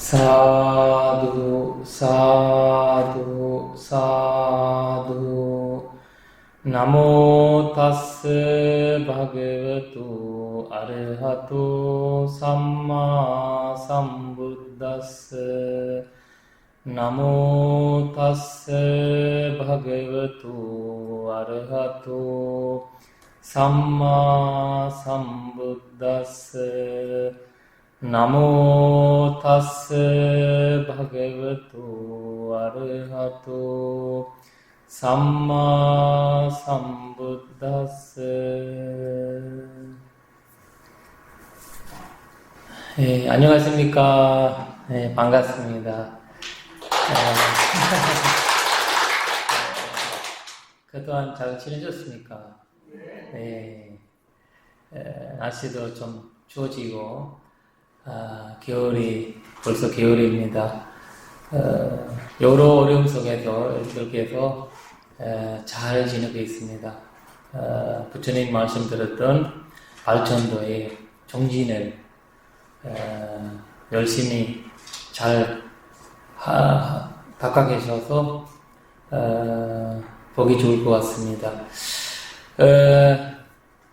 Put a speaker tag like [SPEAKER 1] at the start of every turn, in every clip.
[SPEAKER 1] 사두 사두 사두 나모 타스 바게와토 아르하토 삼마 삼부ද්다스 나모 타스 바게와토 아르하토 삼마 삼부ද්다스 나모 타스 바게와토 아르하토 삼마 삼부ද්다스. 안녕하십니까. 반갑습니다. 그동안 잘 지내셨습니까? 네. 날씨도 좀 추워지고 벌써 겨울입니다. 여러 어려움 속에서 여러분들께서 잘 지내고 있습니다. 부처님 말씀 들었던 발전도의 정진을 열심히 잘 닦아 계셔서 보기 좋을 것 같습니다.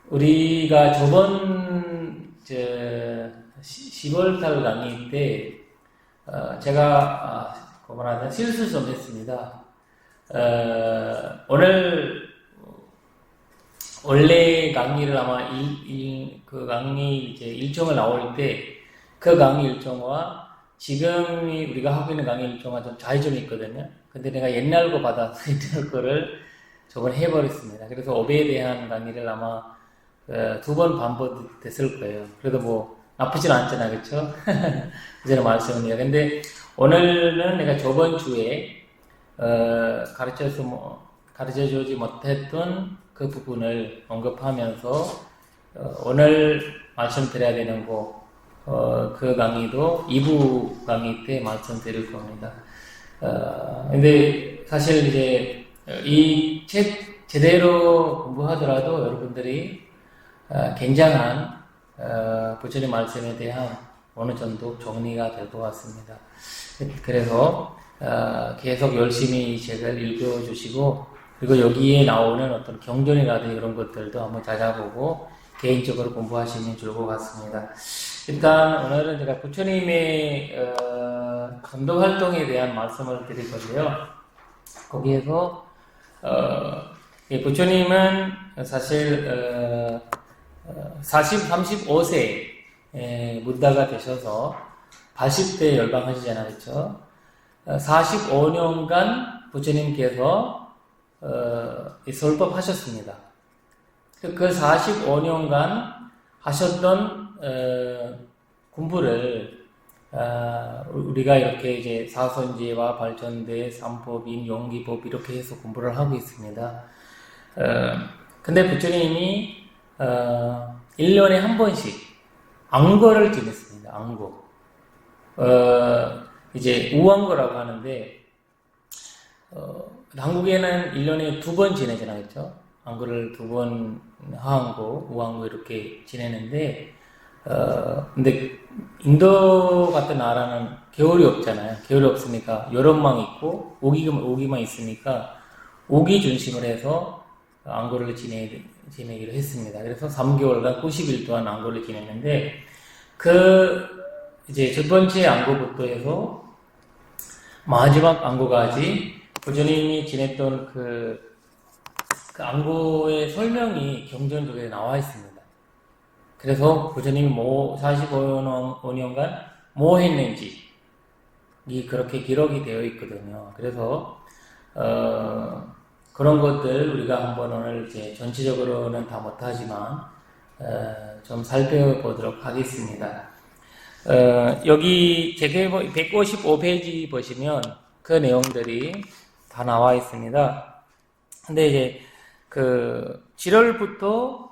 [SPEAKER 1] 우리가 저번 10월달 강의 때 제가 실수 좀 했습니다. 오늘 원래 강의를 아마 그 강의 이제 일정을 나올 때 그 강의 일정과 지금 우리가 하고 있는 강의 일정과 좀 차이점이 있거든요. 근데 내가 옛날 거 받아서 있는 거를 저번에 해버렸습니다. 그래서 업에 대한 강의를 아마 2번 반복됐을 거예요. 그래도 뭐 나쁘진 않잖아, 그쵸? 그전에 말씀을요. 근데 오늘은 내가 저번 주에 가르쳐주지 못했던 그 부분을 언급하면서 오늘 말씀드려야 되는 거 그 강의도 2부 강의 때 말씀드릴 겁니다. 근데 사실 이제 이 책 제대로 공부하더라도 여러분들이 굉장한 부처님 말씀에 대한 어느 정도 정리가 될 것 같습니다. 그래서 계속 열심히 이 책을 읽어주시고, 그리고 여기에 나오는 어떤 경전이라든지 이런 것들도 한번 찾아보고 개인적으로 공부하시면 좋을 것 같습니다. 일단 오늘은 제가 부처님의 전도 활동에 대한 말씀을 드릴 건데요. 거기에서 부처님은 사실 35세 부다가 되셔서 80대 열방하시잖아요, 그렇죠? 45년간 부처님께서 설법하셨습니다. 그 45년간 하셨던 공부를 우리가 이렇게 이제 사선제와 발전대, 삼법인, 용기법 이렇게 해서 공부를 하고 있습니다. 근데 부처님이 1년에 한 번씩 앙거를 지냈습니다. 앙거. 이제 우앙거라고 하는데 한국에는 1년에 2번 지내잖아요, 그렇죠? 앙거를 2번 하앙거, 우앙거 이렇게 지내는데 근데 인도 같은 나라는 겨울이 없잖아요. 겨울이 없으니까 여름만 있고 오기만 있으니까 오기 중심으로 해서 앙거를 지내기로 했습니다. 그래서 3개월간 90일 동안 앙거를 지냈는데 이제 첫 번째 앙거부터 해서 마지막 앙거까지 부처님이 지냈던 그 앙거의 설명이 경전 쪽에 나와 있습니다. 그래서 부처님이 45년간 뭐 했는지 그렇게 기록이 되어 있거든요. 그래서 그런 것들 우리가 한번 오늘 이제 전체적으로는 다 못하지만 좀 살펴보도록 하겠습니다. 여기 제게 155페이지 보시면 그 내용들이 다 나와 있습니다. 근데 이제 7월부터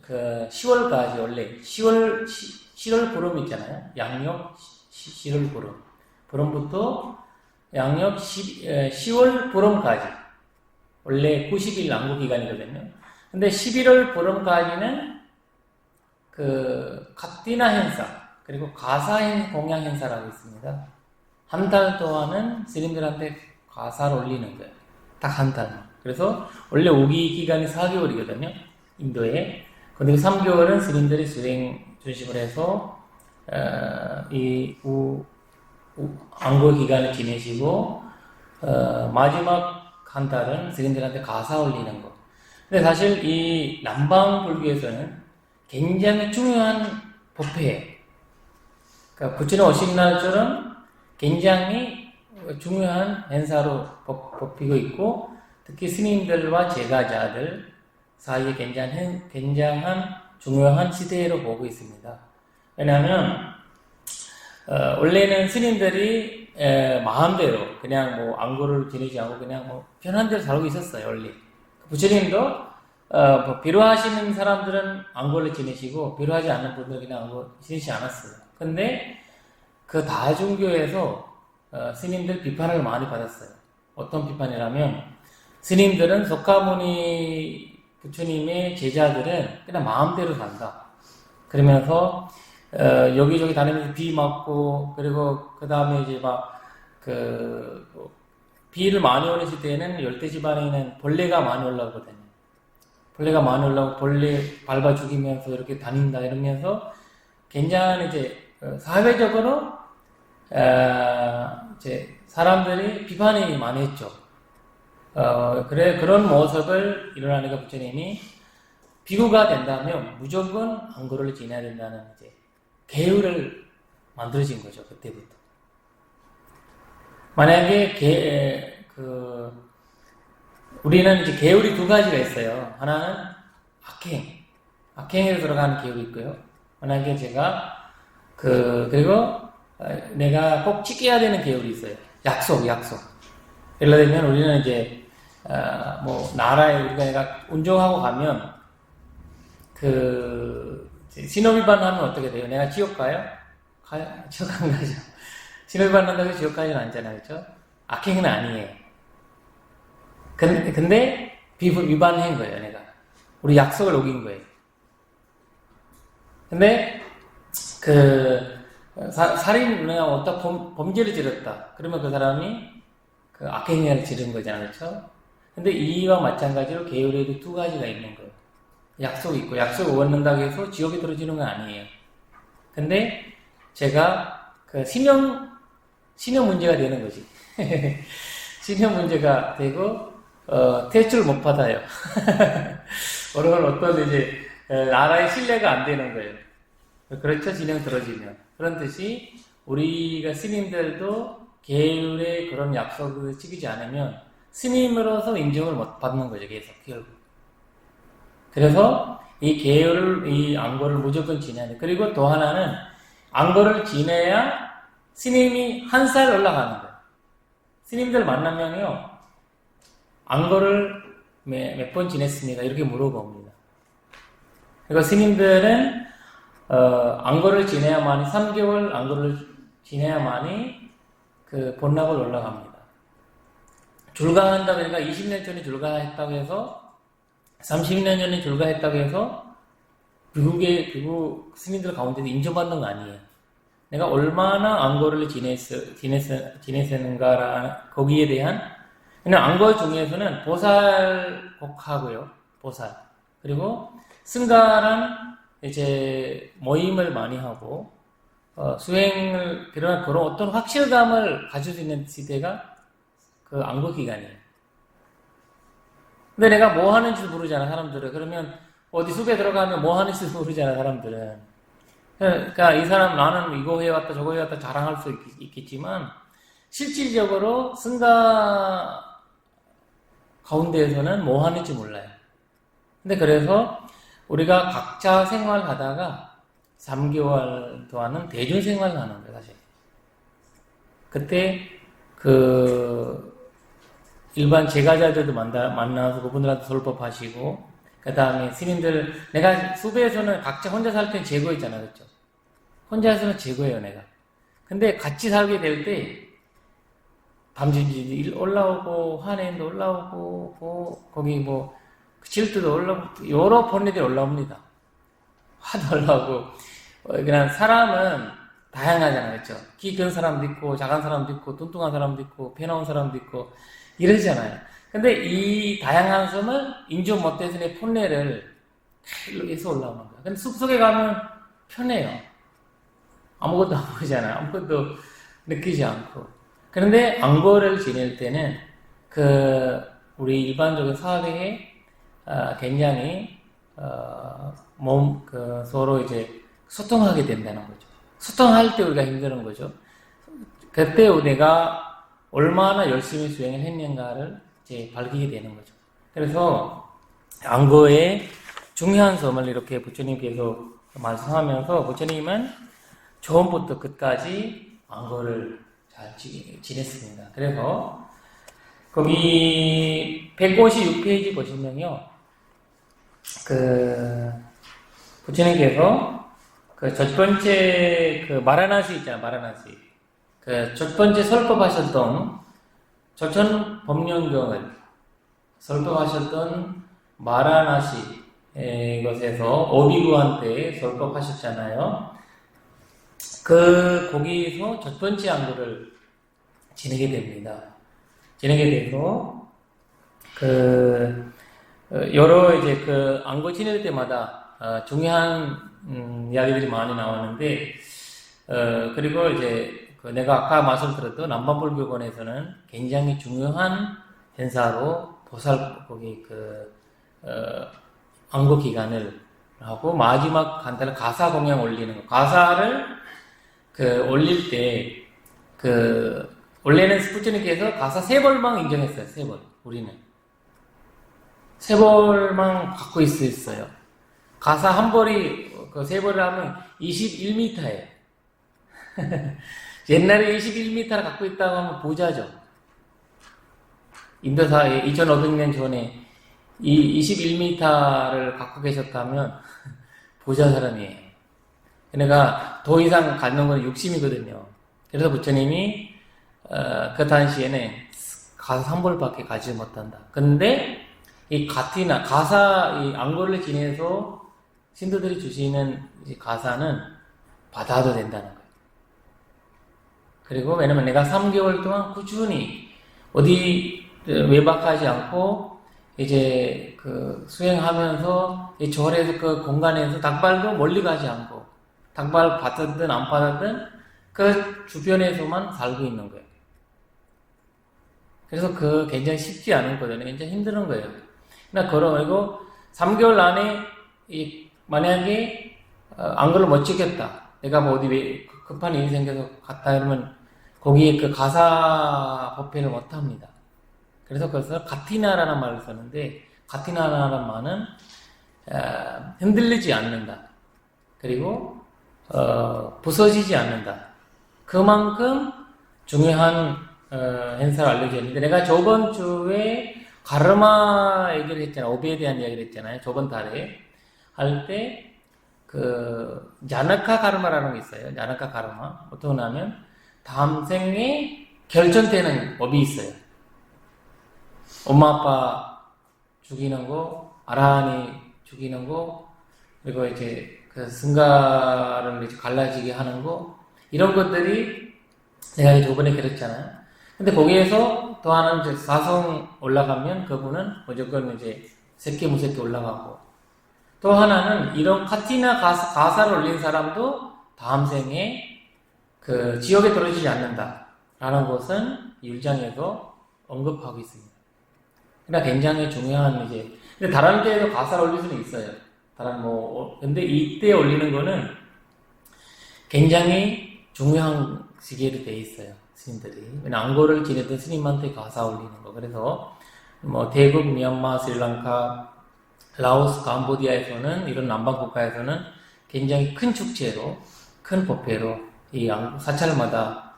[SPEAKER 1] 10월까지 원래 10월 보름 있잖아요. 양력 10월 보름. 보름부터 양력 10월 보름까지 원래 90일 낭구 기간이거든요. 근데 11월 보름까지는 갓디나 행사 그리고 가사 공양 행사라고 있습니다. 한 달 동안은 스님들한테 가사를 올리는 거예요. 딱 한 달만. 그래서 원래 오기 기간이 4개월이거든요. 인도에. 근데 그 3개월은 스님들이 수행 준심을 해서 안고 기간을 지내시고 마지막 한 달은 스님들한테 가사 올리는 거. 근데 사실 이 남방 불교에서는 굉장히 중요한 법회예요. 그러니까 부처님 오신 날처럼 굉장히 중요한 행사로 뽑히고 있고, 특히 스님들과 제가자들 사이에 굉장한 중요한 시대로 보고 있습니다. 왜냐하면 원래는 스님들이 마음대로 그냥 뭐 안고를 지내지 않고 그냥 뭐 편한 대로 살고 있었어요. 원래 부처님도 뭐 필요하시는 사람들은 안고를 지내시고 필요하지 않는 분들은 그냥 안고 지내지 않았어요. 근데 그 다중교에서 스님들 비판을 많이 받았어요. 어떤 비판이라면, 스님들은 석가모니 부처님의 제자들은 그냥 마음대로 산다. 그러면서 여기저기 다니면서 비 맞고, 그리고 그 다음에 이제 비를 많이 오는 시대에는 열대 지방에는 벌레가 많이 올라오거든요. 벌레가 많이 올라오고 벌레 밟아 죽이면서 이렇게 다닌다 이러면서 굉장히 이제 사회적으로 이제 사람들이 비판이 많이 했죠. 그런 모습을 일어나니까 부처님이 비구가 된다면 무조건 안고를 지내야 된다는 이제 계율을 만들어진 거죠. 그때부터. 만약에 우리는 이제 계율이 두 가지가 있어요. 하나는 악행에 들어가는 계율이 있고요. 만약에 제가 그리고 내가 꼭 지켜야 되는 계율이 있어요. 약속. 예를 들면 우리는 이제 뭐 나라에 우리가 내가 운전하고 가면 신호 위반하면 어떻게 돼요? 내가 지옥 가요? 지옥 안 가죠. 신호 위반한다고 지옥 가지는 않잖아요, 그렇죠? 악행은 아니에요. 근데 위반한 거예요, 내가. 우리 약속을 어긴 거예요. 근데 살인, 어떤 범죄를 저질렀다. 그러면 그 사람이 악행을 지른 거잖아요, 그렇죠? 근데 이와 마찬가지로 계율에도 두 가지가 있는 거예요. 약속이 있고, 약속을 어긋는다고 해서 지옥에 떨어지는 건 아니에요. 근데 제가 신용 문제가 되는 거지. 신용 문제가 되고, 대출을 못 받아요. 어떤 이제, 나라의 신뢰가 안 되는 거예요. 그렇죠? 진영 들어지면. 그런 뜻이, 우리가 스님들도 계율의 그런 약속을 지키지 않으면, 스님으로서 인정을 못 받는 거죠, 계속, 결국. 그래서, 이 안고를 무조건 지내야 돼. 그리고 또 하나는, 안고를 지내야 스님이 한 살 올라가는 거예요. 스님들 만나면요, 안고를 몇 번 지냈습니까? 이렇게 물어봅니다. 그리고 스님들은 안고를 지내야만이 3개월 안고를 지내야만이 본락을 올라갑니다. 줄가한다고 그러니까 20년 전에 줄가했다고 해서 30년 전에 줄가했다고 해서 미국 스님들 가운데도 인정받는 거 아니에요. 내가 얼마나 안고를 지냈는가라는 거기에 대한, 그냥 안고 중에서는 보살곡하고요, 보살. 그리고 승가랑 이제 모임을 많이 하고, 수행을 필요한 그런 어떤 확실감을 가질 수 있는 시대가 안고 기간이에요. 근데 내가 뭐 하는지 모르잖아, 사람들은. 그러면 어디 숲에 들어가면 뭐 하는지 모르잖아, 사람들은. 그러니까 이 사람 나는 이거 해왔다 저거 해왔다 자랑할 수 있겠지만 실질적으로 승가 가운데에서는 뭐 하는지 몰라요. 근데 그래서 우리가 각자 생활하다가 3개월 동안은 대중 생활을 하는 거예요, 사실. 그때 일반 제가자들도 만나서 그분들한테 설법하시고, 그 다음에 스님들, 내가 수배에서는 각자 혼자 살 땐 제거했잖아, 그렇죠? 혼자서는 제거해요, 내가. 근데 같이 살게 될 때, 담진지도 올라오고, 환해도 올라오고, 거기 질투도 올라오고, 여러 번뇌들이 올라옵니다. 화도 올라오고, 그냥 사람은 다양하잖아요. 그렇죠? 키 큰 사람도 있고, 작은 사람도 있고, 뚱뚱한 사람도 있고, 배 나온 사람도 있고, 이러잖아요. 근데 이 다양한 섬을 인조 모태신의 폰내를 해서 올라오는 거예요. 근데 숲속에 가면 편해요. 아무것도 안 보이잖아요. 아무것도 느끼지 않고. 그런데 앙거를 지낼 때는 우리 일반적인 사회에 굉장히 서로 이제 소통하게 된다는 거죠. 소통할 때 우리가 힘드는 거죠. 그때 내가 얼마나 열심히 수행을 했는가를 이제 밝히게 되는 거죠. 그래서 앙거의 중요한 점을 이렇게 부처님께서 말씀하면서 부처님은 처음부터 끝까지 앙거를 잘 지냈습니다. 그래서 거기 156페이지 보시면요, 부처님께서 첫 번째 마라나시 있잖아요, 마라나시. 첫 번째 설법하셨던 조천 법륜경을 설법하셨던 마라나시 것에서 오비구한테 설법하셨잖아요. 거기서 첫 번째 앙거를 지내게 됩니다. 지내게 돼서 여러 이제 앙거 지낼 때마다 중요한 이야기들이 많이 나오는데, 그리고 이제 내가 아까 말씀드렸던 남반불교권에서는 굉장히 중요한 행사로 거기 앙거 기간을 하고, 마지막 간단한 가사 공양 올리는 거. 가사를 올릴 때 원래는 부처님께서 가사 3벌만 인정했어요. 3벌. 우리는 3벌만 갖고 있어요. 가사 한 벌이 3벌을 하면 21m예요. 옛날에 21m를 갖고 있다고 하면 보자죠. 인도사에 2500년 전에 이 21m를 갖고 계셨다면 보자 사람이에요. 그러니까 더 이상 갖는 건 욕심이거든요. 그래서 부처님이 그 당시에는 가사 3벌밖에 가지 못한다. 근데 이 가사, 이 앙거를 지내서 신도들이 주시는 가사는 받아도 된다는 거예요. 그리고 왜냐면 내가 3개월 동안 꾸준히 어디 외박하지 않고 이제 수행하면서 이 절에서 공간에서 닭발도 멀리 가지 않고 닭발 받았든 안 받았든 주변에서만 살고 있는 거예요. 그래서 굉장히 쉽지 않은 거잖아요. 굉장히 힘든 거예요. 그리고 3개월 안에 만약에 앙거를 못 지켰다. 내가 뭐 어디 급한 일이 생겨서 갔다 이러면 거기에 가사 법회를 못 합니다. 그래서 가티나라는 말을 쓰는데, 가티나라는 말은 흔들리지 않는다. 그리고 부서지지 않는다. 그만큼 중요한 행사를 알려줬는데, 내가 저번 주에 가르마 얘기를 했잖아요. 오비에 대한 이야기를 했잖아요. 저번 달에 할 때 야나카 가르마라는 게 있어요. 야나카 가르마. 어떻게 하면 다음 생에 결정되는 법이 있어요. 엄마 아빠 죽이는 거, 아라한이 죽이는 거, 그리고 이제 승가를 이제 갈라지게 하는 거, 이런 것들이 내가 저번에 그랬잖아요. 근데 거기에서 또 하나는 이제 사성 올라가면 그분은 무조건 이제 새끼 무새끼 올라가고, 또 하나는 이런 카티나 가사를 올린 사람도 다음 생에 지옥에 떨어지지 않는다 라는 것은 율장에서 언급하고 있습니다. 그러니까 굉장히 중요한 근데 다른 데에도 가사를 올릴 수는 있어요. 근데 이때 올리는 거는 굉장히 중요한 시기로 돼 있어요. 스님들이. 앙거를 지내던 스님한테 가사 올리는 거. 그래서 태국, 미얀마, 스리랑카, 라오스, 캄보디아에서는, 이런 남방 국가에서는 굉장히 큰 축제로, 큰 법회로 이 사찰마다,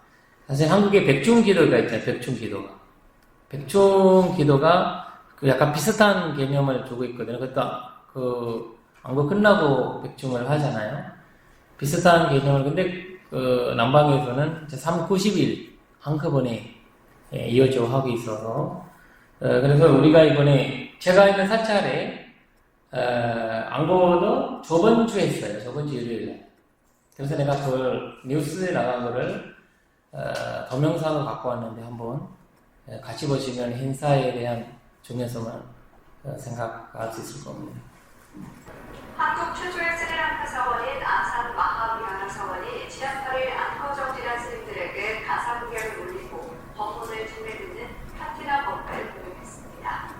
[SPEAKER 1] 사실 한국에 백중기도가 있잖아요. 백중기도가. 백중기도가 약간 비슷한 개념을 두고 있거든요. 그것도 앙거 끝나고 백중을 하잖아요. 비슷한 개념을. 근데 남방에서는 90일 한꺼번에 이어져 하고 있어서, 그래서 우리가 이번에 제가 있는 사찰에 앙거도 저번 주에 했어요. 저번 주 일요일에. 그래서 내가 그 뉴스에 나간 거를 동영상을 갖고 왔는데 한번 같이 보시면 행사에 대한 중요성을 생각할 수 있을 겁니다.
[SPEAKER 2] 한국 최초의 스리랑카 사원인 아산 마하위하라 사원이 지난 8일 안커 정진한 스님들에게 가사구경을 올리고 법문을 전해듣는 카티나 법회를 공연했습니다.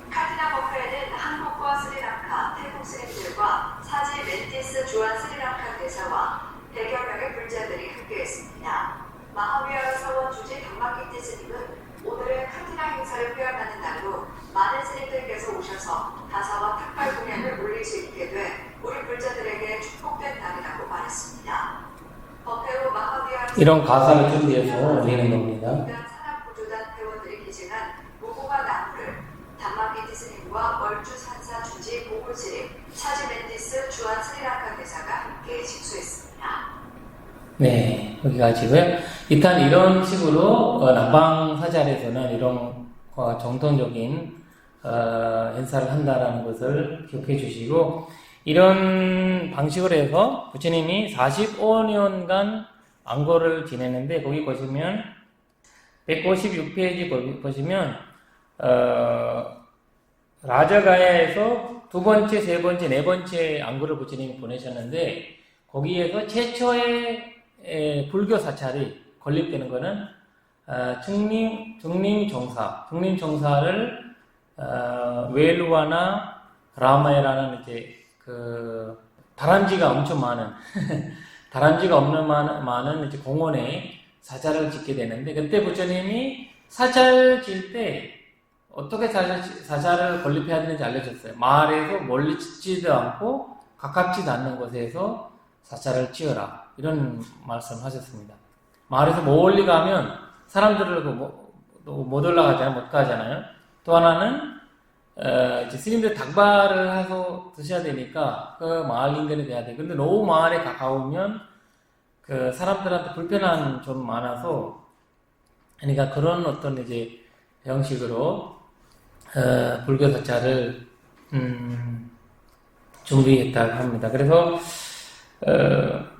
[SPEAKER 2] 카티나 법회에는 한국과 스리랑카, 태국 스님들과 사지 멘티스 주한 스리랑카 대사와 100여 명의 불자들이 함께했습니다. 마하위하라 사원 주지 담마키티 스님은 오늘은 카티나 행사를 표현하는 날로 많은 스님들께서 오셔서 가사와 탁발 공양을 올릴 수 있게 돼 우리 불자들에게 축복된 날이라고 말했습니다. 법회 후 마하위하라
[SPEAKER 1] 이런 가사를 준비해서 올리는 겁니다.
[SPEAKER 2] 산악구조단 회원들이 기증한 무궁화 나무를 담마키티 스님과 월주 산사 주지 보굴스님, 사지 멘티스 주한 스리랑카 대사가 함께 식수했습니다.
[SPEAKER 1] 네, 여기까지고요. 일단 이런 식으로 남방 사찰에서는 이런 정통적인 행사를 한다라는 것을 기억해 주시고, 이런 방식으로 해서 부처님이 45년간 안고를 지내는데, 거기 보시면 156페이지 보시면 라자가야에서 두 번째, 세 번째, 네 번째 안고를 부처님이 보내셨는데, 거기에서 최초의 불교 사찰이 건립되는 것은 중림정사를 웰루와나 라마에라는 이제 그 다람쥐가 엄청 많은 다람쥐가 없는 많은 이제 공원에 사찰을 짓게 되는데, 그때 부처님이 사찰 질 때 어떻게 사찰을 건립해야 되는지 알려줬어요. 마을에서 멀리 짓지도 않고 가깝지도 않는 곳에서 사찰을 지어라, 이런 말씀하셨습니다. 마을에서 멀리 가면 사람들을 못 올라가잖아요, 못 가잖아요. 또 하나는 이제 스님들 닭발을 해서 드셔야 되니까 그 마을 인근에 돼야 돼. 근데 너무 마을에 가까우면 그 사람들한테 불편한 좀 많아서, 그러니까 그런 어떤 이제 형식으로 불교 사찰을 준비했다고 합니다. 그래서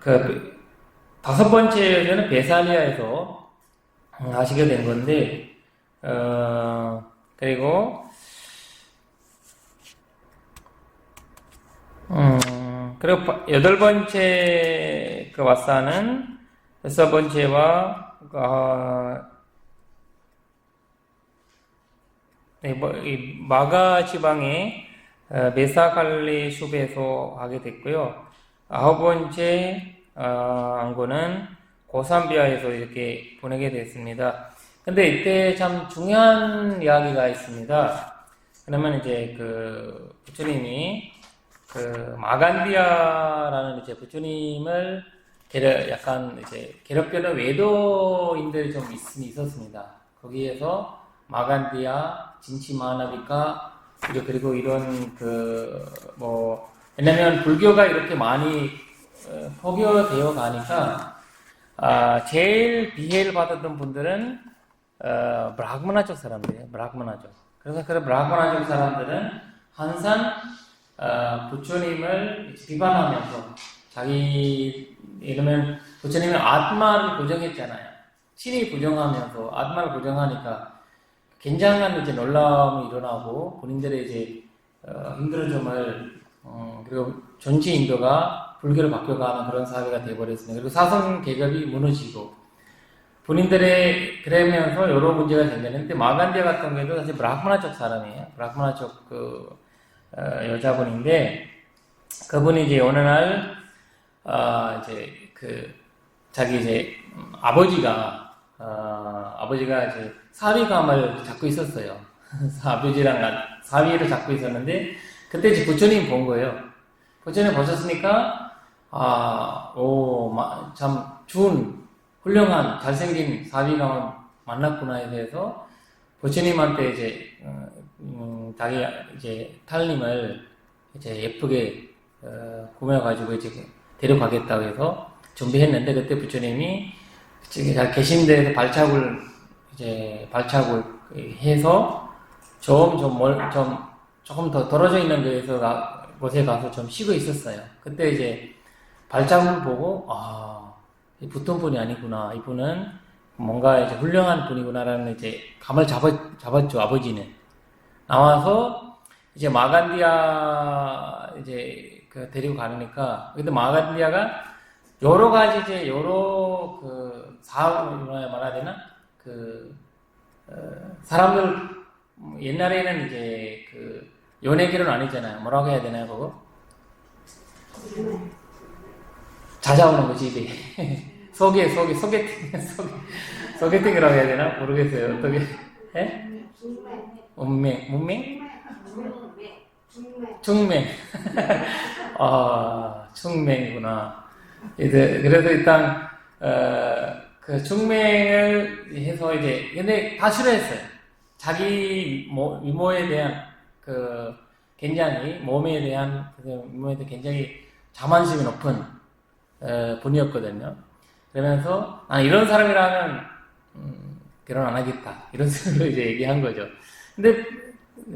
[SPEAKER 1] 그 다섯 번째는 베살리아에서 하시게 된 건데, 그리고 여덟 번째 그 왓사는 여섯 번째와 이 마가 지방의 메사칼리 숲에서 하게 됐고요. 아홉 번째 안고는 고산비아에서 이렇게 보내게 됐습니다. 근데 이때 참 중요한 이야기가 있습니다. 그러면 이제 그 부처님이 그 마간디아라는 이제 부처님을 약간 이제 괴롭히는 외도인들이 좀 있었습니다. 거기에서 마간디아, 진치마나비카, 그리고 이런 왜냐면 불교가 이렇게 많이 포교되어 가니까 제일 비해를 받았던 분들은 브라흐마나족 사람들이에요. 브라흐마나족. 그래서 그 브라흐마나족 사람들은 항상 부처님을 비판하면서 이러면 부처님은 아ත්마를 부정했잖아요. 신이 부정하면서 아ත්마를 부정하니까 굉장한 이제 놀라움이 일어나고 본인들의 이제 힘들어짐을 그리고 전체 인도가 불교로 바뀌어가는 그런 사회가 되어버렸습니다. 그리고 사성 계급이 무너지고 본인들의 그러면서 여러 문제가 생겼는데, 마간디아 같은 경우에도 사실 브라흐마나족 사람이에요. 브라흐마나족 여자분인데, 그분이 이제 어느 날 이제 자기 이제 아버지가 이제 사위감을 잡고 있었어요. 아버지랑 사위를 잡고 있었는데, 그때 이제 부처님 본 거예요. 부처님 보셨으니까, 참 훌륭한, 잘생긴 사위감을 만났구나 해서, 부처님한테 이제, 자기 이제 탈림을 이제 예쁘게, 꾸며가지고 이제 데려가겠다고 해서 준비했는데, 그때 부처님이 잘 계신 데에서 발차을 해서 조금 더 떨어져 있는 곳에 가서 좀 쉬고 있었어요. 그때 이제 발자국을 보고 이 붙은 분이 아니구나. 이분은 뭔가 이제 훌륭한 분이구나라는 이제 감을 잡았죠. 아버지는 나와서 이제 마간디아 이제 그 데리고 가니까 근데 마간디아가 여러 가지 이제 여러 그 사업을 말해야 되나 사람들 옛날에는 이제 그 연애 결혼 아니잖아요. 뭐라고 해야 되나요, 그거? 찾아오는 거지 이게 소개팅이라고 해야 되나 모르겠어요. 어떻게? 예? 문맹? 충맹. 충맹이구나. 이제 그래서 일단 그 충맹을 해서 이제 근데 다 싫어했어요. 자기 미모에 대한 그 굉장히 몸에 대한 미모에 대한 굉장히 자만심이 높은 분이었거든요. 그러면서 이런 사람이라면 결혼 안 하겠다 이런 식으로 이제 얘기한 거죠. 근데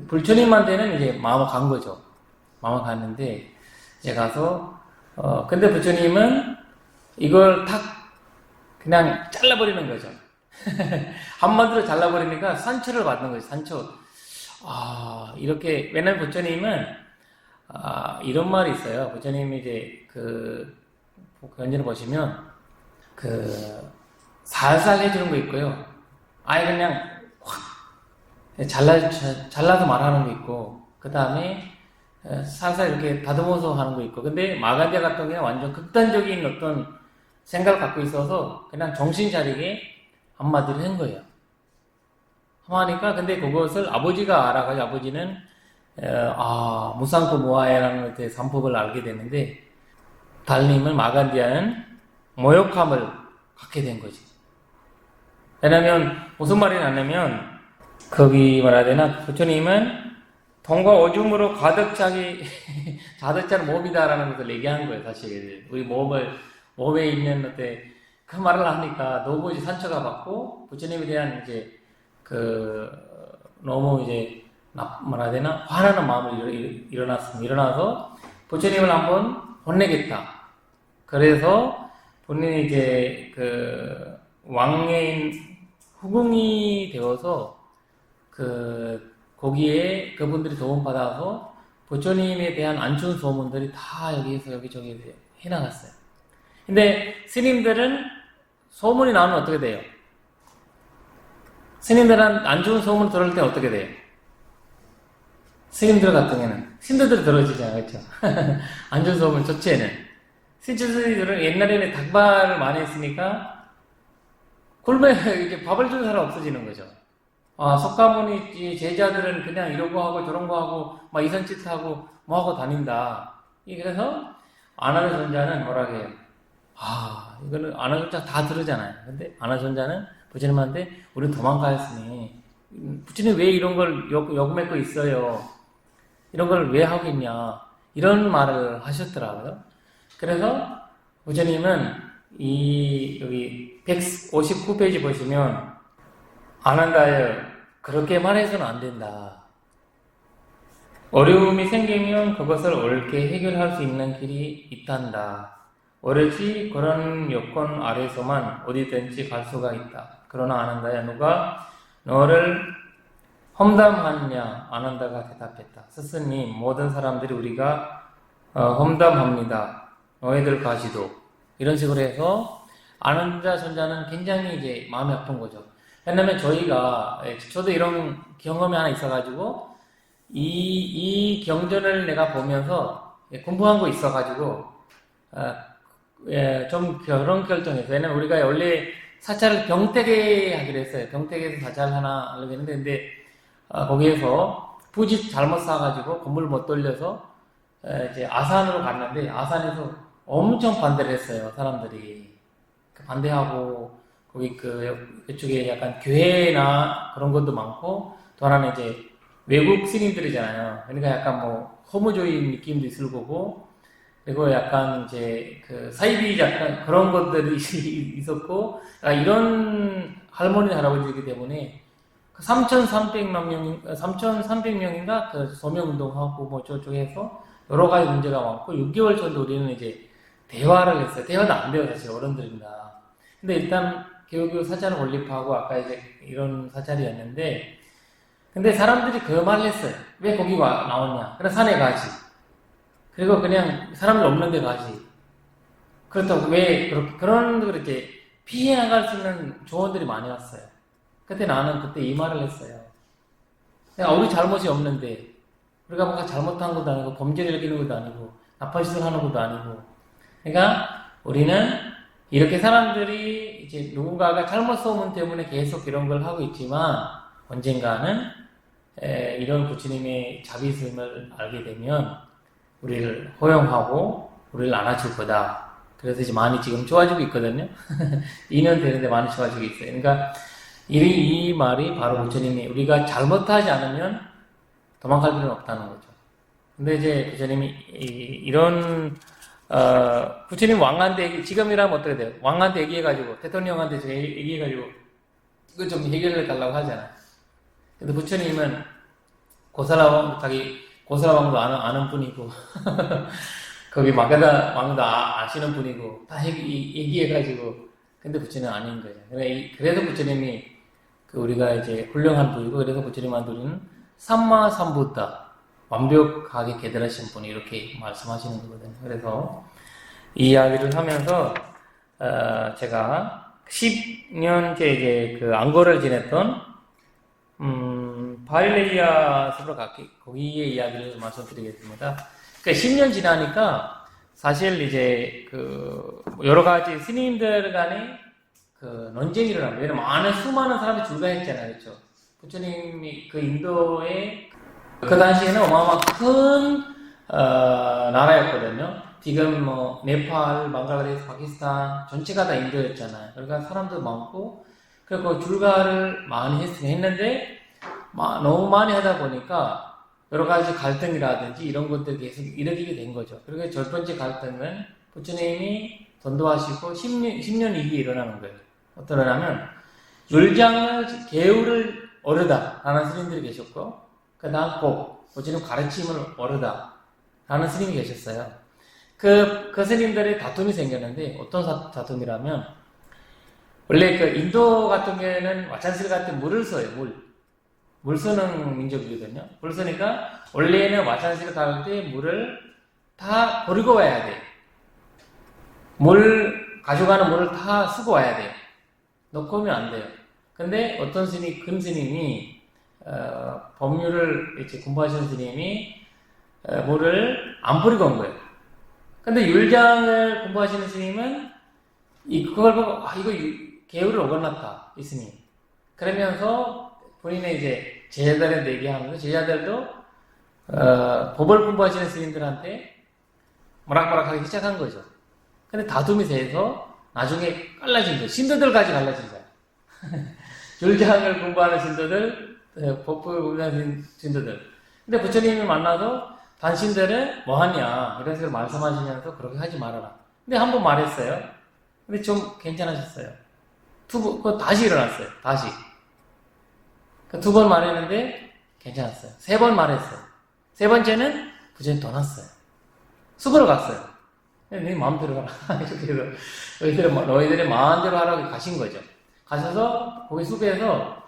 [SPEAKER 1] 부처님한테는 이제 마음을 간 거죠. 마음을 갔는데 이제 가서 근데 부처님은 이걸 탁 그냥 잘라버리는 거죠. 한마디로 잘라버리니까 상처를 받는 거죠. 상처. 이렇게 왜냐면 부처님은 이런 말이 있어요. 부처님이 이제 그 견제를 보시면 살살 해주는 거 있고요. 아예 그냥 확 잘라서 말하는 거 있고, 그 다음에 살살 이렇게 다듬어서 하는 거 있고. 근데 마간디아 같은 경우는 완전 극단적인 어떤 생각을 갖고 있어서 그냥 정신 차리게 한마디를 한 거예요. 하니까 근데 그것을 아버지가 알아가지고 아버지는 무상코 모아야라는 삼법을 알게 됐는데 달님은 마간디아는 모욕함을 갖게 된 거지. 왜냐면 무슨 말이 나냐면 거기 말해야 되나 부처님은 돈과 오줌으로 가득 차기 가득 찬 몸이다라는 것을 얘기하는 거예요. 사실 우리 몸에 있는 그 말을 하니까 너무 이제 상처가 받고 부처님에 대한 이제 너무 이제 말해야 되나 화나는 마음을 일어나서 부처님을 한번 혼내겠다. 그래서 본인이 이제 왕래인 후궁이 되어서 거기에 그분들이 도움 받아서 부처님에 대한 안 좋은 소문들이 다 여기에서 여기저기 해나갔어요. 근데 스님들은 소문이 나오면 어떻게 돼요? 스님들은 안 좋은 소문 들을 때 어떻게 돼요? 스님들 같은 경우에는 신도들이 들어지잖아요, 그렇죠? 안 좋은 소문 첫째는 스님들은 옛날에는 닭발을 많이 했으니까 굶어 이제 밥을 주는 사람 없어지는 거죠. 석가모니 제자들은 그냥 이러고 하고 저런 거 하고 막 이선짓 하고 뭐 하고 다닌다. 그래서 아나존자는 뭐라고 해요? 이거는 아나존자 다 들으잖아요. 근데 아나존자는 부처님한테 우리는 도망가였으니 부처님 왜 이런 걸 욕먹고 있어요? 이런 걸 왜 하고 있냐? 이런 말을 하셨더라고요. 그래서 부처님은 여기 159페이지 보시면 아난다여 그렇게 말해서는 안 된다. 어려움이 생기면 그것을 옳게 해결할 수 있는 길이 있단다. 오로지 그런 요건 아래서만 어디든지 갈 수가 있다. 그러나 아난다야 누가 너를 험담하느냐? 아난다가 대답했다. 스스님 모든 사람들이 우리가 험담합니다. 너희들 가지도 이런 식으로 해서 아난다 존자는 굉장히 이제 마음이 아픈 거죠. 왜냐면 저도 이런 경험이 하나 있어가지고 이 경전을 내가 보면서 공부한 거 있어가지고 좀 그런 결정했어요. 왜냐면 우리가 원래 사찰을 병택에 하기로 했어요. 병택에서 사찰 하나 하려고 했는데 근데 거기에서 부지 잘못 사가지고 건물 못 돌려서 이제 아산으로 갔는데 아산에서 엄청 반대를 했어요. 사람들이 반대하고 거기 그쪽에 약간 교회나 그런 것도 많고 또 하나는 이제 외국 스님들이잖아요. 그러니까 약간 뭐 허무주의 느낌도 있을 거고 그리고 약간 이제 사이비 약간 그런 것들이 있었고 이런 할머니 할아버지이기 때문에 3,300명인가 소명운동하고 뭐 저쪽에서 여러 가지 문제가 많고 6개월 전도 우리는 이제 대화를 했어요. 대화도 안 돼요, 사실 어른들입니다. 근데 일단 개우교 사찰을 건립하고 아까 이제 이런 사찰이었는데, 근데 사람들이 그 말을 했어요. 왜 거기 나왔냐? 그냥 산에 가지. 그리고 그냥 사람들 없는 데 가지. 그렇다고 왜 그렇게 피해 나갈 수 있는 조언들이 많이 왔어요. 그때 나는 그때 이 말을 했어요. 우리 잘못이 없는데, 우리가 뭔가 잘못한 것도 아니고, 범죄를 일으키는 것도 아니고, 나쁜 짓을 하는 것도 아니고. 그러니까 우리는 이렇게 사람들이 이제 누군가가 잘못 소문 때문에 계속 이런 걸 하고 있지만, 언젠가는 이런 부처님의 자비심을 알게 되면, 우리를 허용하고, 우리를 안아줄 거다. 그래서 이제 많이 지금 좋아지고 있거든요. 2년 되는데 많이 좋아지고 있어요. 그러니까 이 말이 바로 부처님이 우리가 잘못하지 않으면 도망갈 필요는 없다는 거죠. 근데 이제 부처님이 이런 부처님 왕한테 지금이라면 어떻게 돼요? 왕한테 얘기해가지고 대통령한테 얘기해가지고 이거 좀 해결해 달라고 하잖아요. 근데 부처님은 자기 고사라 왕도 아는 분이고 거기 마가다 왕도 아시는 분이고 다 얘기해가지고 근데 부처님은 아닌 거죠. 그래서 부처님이 우리가 이제 훌륭한 분이고 그래서 부처님한테 우리는 삼마삼부다 완벽하게 개달하신 분이 이렇게 말씀하시는 거거든요. 그래서 이 이야기를 하면서 제가 10년째 이제 그 앙고라를 지냈던 바릴레이아 숲으로 거기의 이야기를 말씀드리겠습니다. 그러니까 10년 지나니까 사실 이제 그 여러 가지 스님들 간에 그 논쟁이 일어납니다. 왜냐면 수많은 사람이 줄가했잖아요. 그렇죠? 부처님이 그 인도에 그 당시에는 어마어마한 큰 나라였거든요. 지금 뭐 네팔, 방글라데시, 파키스탄 전체가 다 인도였잖아요. 그러니까 사람도 많고 그리고 줄가를 많이 했는데 너무 많이 하다 보니까 여러 가지 갈등이라든지 이런 것들이 계속 일으키게 된 거죠. 그리고 첫 번째 갈등은 부처님이 전도하시고 10년 이후에 일어나는 거예요. 어떠냐면 개울을 어르다 라는 스님들이 계셨고 그 다음 부처님 가르침을 어르다 라는 스님이 계셨어요. 그 스님들의 다툼이 생겼는데 어떤 다툼이라면 원래 그 인도 같은 경우에는 와찬실 같은 물을 써요. 물 쓰는 민족이거든요. 물 쓰니까 원래는 와찬실 갈 때 물을 다 버리고 와야 돼. 가져가는 물을 다 쓰고 와야 돼요. 놓고 오면 안 돼요. 근데 어떤 금스님이 법률을 이제 공부하시는 스님이 물을 안 버리고 온 거예요. 근데 율장을 공부하시는 스님은 그걸 보고 이거 개울을 어긋났다 이 스님. 그러면서 본인의 이제 제자들한테 얘기하면서 제자들도 법을 공부하시는 스님들한테 모락모락하기 시작한 거죠. 근데 다툼이 돼서 나중에 갈라진 거예요. 신도들까지 갈라진 거예요. 율장을 공부하는 신도들, 법을 공부하는 신도들. 근데 부처님을 만나서 단신들은 뭐하냐 이런 식으로 말씀하시면서 그렇게 하지 말아라. 근데 한 번 말했어요. 근데 좀 괜찮아졌어요. 다시 일어났어요. 다시. 두 번 말했는데 괜찮았어요. 3번 말했어요. 3번째는 부처님 떠났어요. 숲으로 갔어요. 네 마음대로 가라. 이렇게 해서 너희들의 마음대로 하라고 가신 거죠. 가셔서 거기 숲에서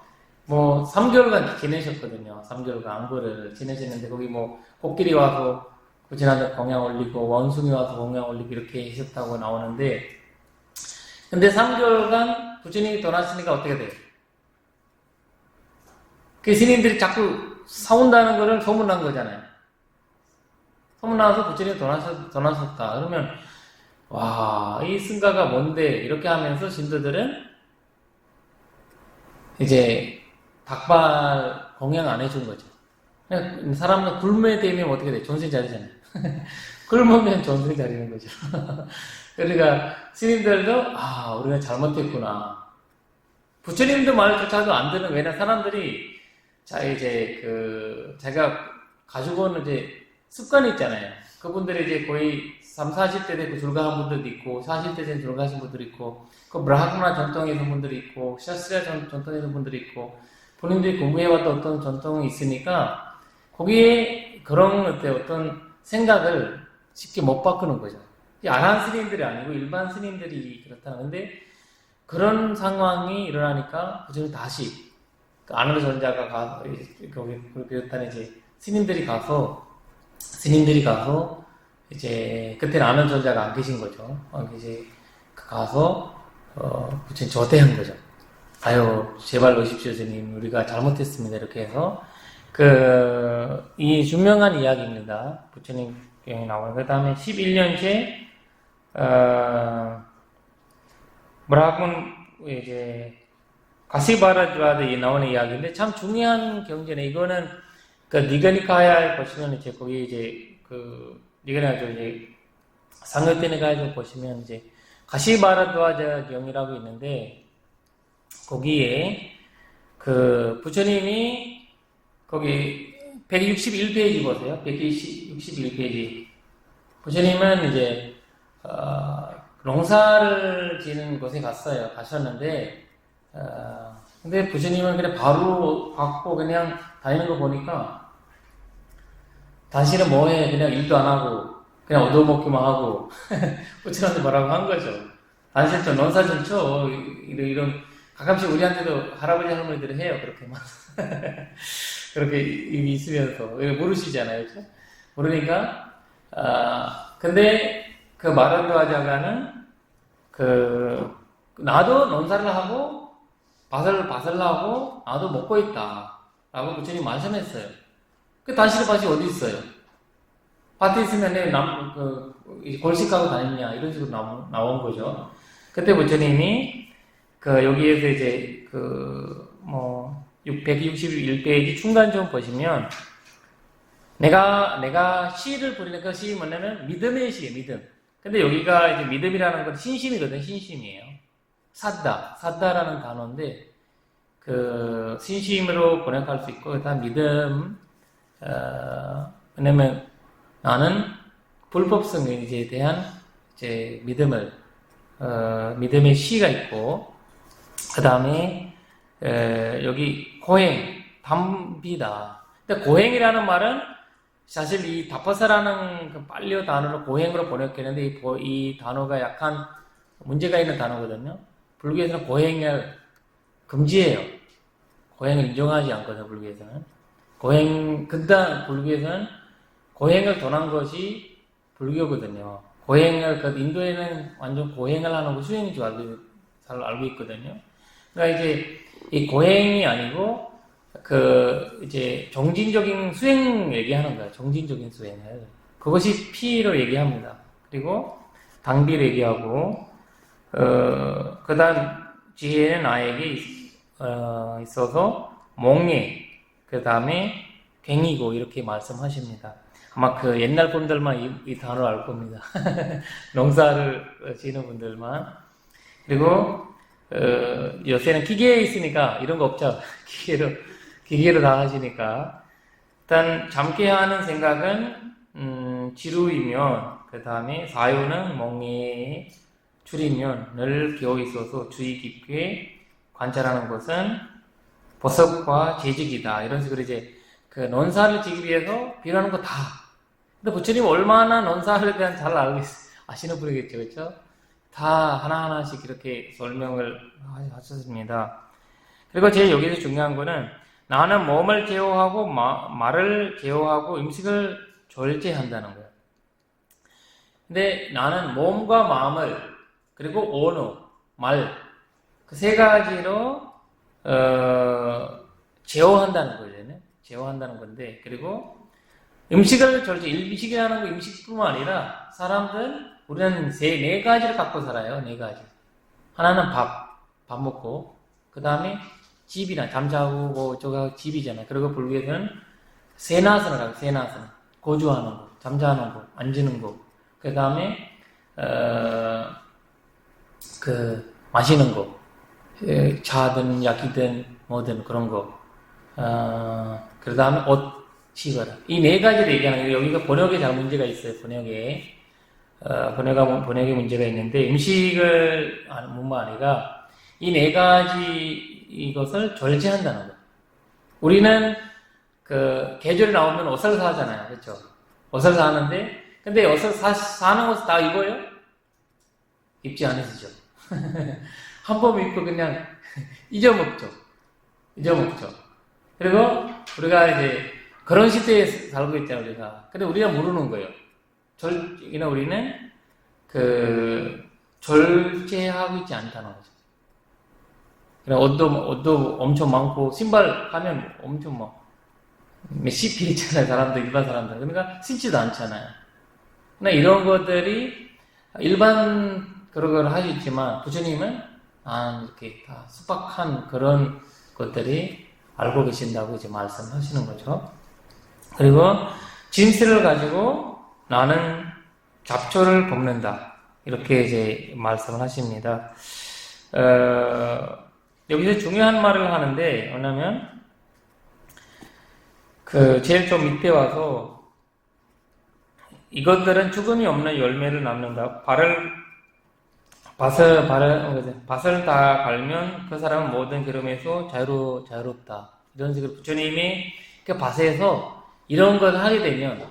[SPEAKER 1] 뭐 3개월간 지내셨거든요. 3개월간 앙고를 지내셨는데 거기 뭐 코끼리 와서 부처님한테 공양 올리고 원숭이 와서 공양 올리고 이렇게 하셨다고 나오는데 근데 3개월간 부처님이 떠났으니까 어떻게 돼요? 그 스님들이 자꾸 싸운다는 거를 소문난 거잖아요. 소문나서 부처님이 떠나셨다. 그러면 이 승가가 뭔데? 이렇게 하면서 신도들은 이제 닭발 공양 안 해준 거죠. 사람은 굶에 되면 어떻게 돼? 정신 차리잖아요. 굶으면 정신 차리는 거죠. 그러니까 스님들도 우리가 잘못했구나. 부처님도 말조차도 안 듣는. 왜냐면 사람들이 자기가 가지고 오는 습관이 있잖아요. 그분들이 이제 거의 30, 40대 되고 불가한 분들도 있고 40대 된 불가하신 분들이 있고 그 브라흐마나 전통에 있는 분들이 있고 샤스트라 전통에 있는 분들이 있고 본인들이 공부해왔던 어떤 전통이 있으니까 거기에 그런 어떤 생각을 쉽게 못 바꾸는 거죠. 아란 스님들이 아니고 일반 스님들이 그렇다는 건데 그런 상황이 일어나니까 부처님 다시 그 아노르 전자가 거기 비롯한 이제 스님들이 가서 이제 그때는 아노르 전자가 안 계신 거죠. 이제 가서 부처님 조대한 거죠. 아유 제발 오십시오 스님 우리가 잘못했습니다 이렇게 해서 이 유명한 이야기입니다. 부처님 경에 나오는 그 다음에 11년째 브라군 이제 가시바라드라드에 나오는 이야기인데 참 중요한 경전에 이거는 그 니가니카야에 보시면 이제 거기 이제 니가니카야 이제 상여테니카에 보시면 이제 가시바라드와자 경이라고 있는데 거기에 부처님이 거기 161페이지 보세요. 161페이지. 부처님은 이제 농사를 지는 곳에 가셨는데 근데 부처님은 그냥 바로 받고 그냥 다니는 거 보니까 당신은 뭐해? 그냥 일도 안 하고 그냥 얻어먹기만 하고 부처님한테 뭐라고 한 거죠. 당신 좀 농사 좀 쳐. 이런 가끔씩 우리한테도 할아버지 할머니들이 해요. 그렇게만 그렇게 있으면서 모르시잖아요, 그렇죠? 모르니까 근데 그 마란도아자가는 나도 농사를 하고 밭을 하고 나도 먹고 있다라고 부처님 말씀했어요. 그 당신의 밭이 어디 있어요? 밭에 있으면 골식하고 다니냐 이런 식으로 나온 거죠. 그때 부처님이 여기에서 이제 161페이지 중간 좀 보시면 내가 시를 부르는 그 시 뭐냐면 믿음의 시예요. 믿음. 근데 여기가 이제 믿음이라는 건 신심이거든. 신심이에요. 사다라는 단어인데 신심으로 번역할 수 있고 그다음 믿음 왜냐면 나는 불법성에 대한 이제 믿음의 시가 있고 그 다음에 여기 고행, 담비다. 근데 고행이라는 말은 사실 이 다파사라는 빨리어 단어를 고행으로 번역했는데 이 단어가 약간 문제가 있는 단어거든요. 불교에서는 고행을 금지해요. 고행을 인정하지 않거든요. 불교에서는. 불교에서는 고행을 don한 것이 불교거든요. 인도에는 완전 고행을 하는 거 수행인 줄 잘 알고 있거든요. 그러니까 이제 이 고행이 아니고 이제 정진적인 수행 얘기하는 거야. 정진적인 수행을. 그것이 피로 얘기합니다. 그리고 당비를 얘기하고 그 다음 지혜는 나에게 있어서 몽예 그 다음에 괭이고 이렇게 말씀하십니다. 아마 옛날 분들만 이 단어를 알 겁니다. 농사를 지는 분들만. 그리고 요새는 기계에 있으니까 이런 거 없죠. 기계로 다 하시니까. 일단 잠께 하는 생각은 지루이면 그 다음에 사유는 몽예에 줄이면 늘 기어 있어서 주의 깊게 관찰하는 것은 보석과 재직이다. 이런 식으로 이제 논사를 지기 위해서 필요하는 거 다. 근데 부처님 얼마나 논사에 대한 잘 아시는 분이겠죠, 그렇죠? 다 하나하나씩 이렇게 설명을 하셨습니다. 그리고 제일 여기서 중요한 거는 나는 몸을 제어하고 말을 제어하고 음식을 절제한다는 거예요. 근데 나는 몸과 마음을 그리고 언어, 말 그 세 가지로 제어한다는 거잖아요. 제어한다는 건데 그리고 음식을 음식이라는 거 음식뿐만 아니라 우리는 네 가지를 갖고 살아요. 네 가지. 하나는 밥 먹고 그 다음에 집이나 잠자고 저거 집이잖아요. 그리고 불교에서는 세나선을 하고 세나선 거주하는 거, 잠자는 거, 앉는 거. 그 다음에 마시는 거, 차든 약이든 뭐든 그런 거. 그 다음에 옷 입어라. 이 네 가지를 얘기하는 거예요. 여기가 번역에 잘 문제가 있어요. 번역에 문제가 있는데 음식을 뿐만 아니라 이 네 가지 이것을 절제한다는 거예요. 우리는 계절이 나오면 옷을 사잖아요. 그렇죠? 옷을 사는데 근데 옷을 사는 옷 다 입어요? 입지 않으시죠? 한 번 입고 그냥 잊어먹죠. 그리고 우리가 이제 그런 시대에 살고 있잖아요, 우리가. 근데 우리가 모르는 거예요. 우리는 절제하고 있지 않다는 거죠. 그냥 옷도 엄청 많고, 신발 하면 엄청 몇십 필 있잖아요, 사람들, 일반 사람들. 그러니까 신지도 않잖아요. 그러니까 이런 것들이 일반 그런 걸 하고 있지만, 부처님은 이렇게 다 수박한 그런 것들이 알고 계신다고 이제 말씀하시는 거죠. 그리고 진실을 가지고 나는 잡초를 뽑는다. 이렇게 이제 말씀을 하십니다. 여기서 중요한 말을 하는데, 뭐냐면, 제일 좀 밑에 와서, 이것들은 죽음이 없는 열매를 낳는다. 밭을 다 갈면 그 사람은 모든 괴로움에서 자유롭다. 이런 식으로 부처님이 그 밭에서 이런 걸 하게 되면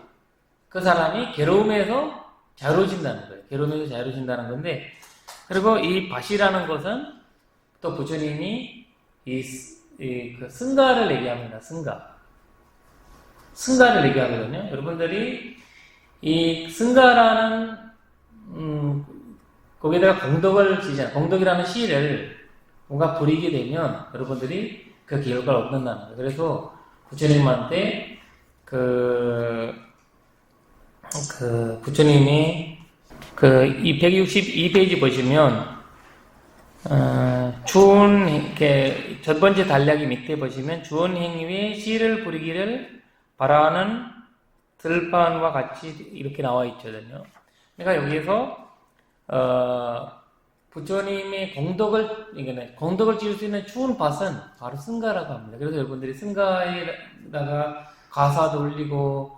[SPEAKER 1] 그 사람이 괴로움에서 자유로워진다는 거예요. 괴로움에서 자유로워진다는 건데, 그리고 이 밭이라는 것은 또 부처님이 그 승가를 얘기합니다. 승가를 얘기하거든요. 여러분들이 이 승가라는 거기다가 공덕을 지잖아요. 공덕이라는 시를 뭔가 부리게 되면 여러분들이 그 결과를 얻는다는 거예요. 그래서 부처님한테 부처님이 이 162페이지 보시면 첫 번째 단락이 밑에 보시면 주원 행위에 시를 부리기를 바라는 들판과 같이 이렇게 나와 있거든요. 그러니까 여기에서 부처님의 공덕을 지을 수 있는 추운 밭은 바로 승가라고 합니다. 그래서 여러분들이 승가에다가 가사도 올리고,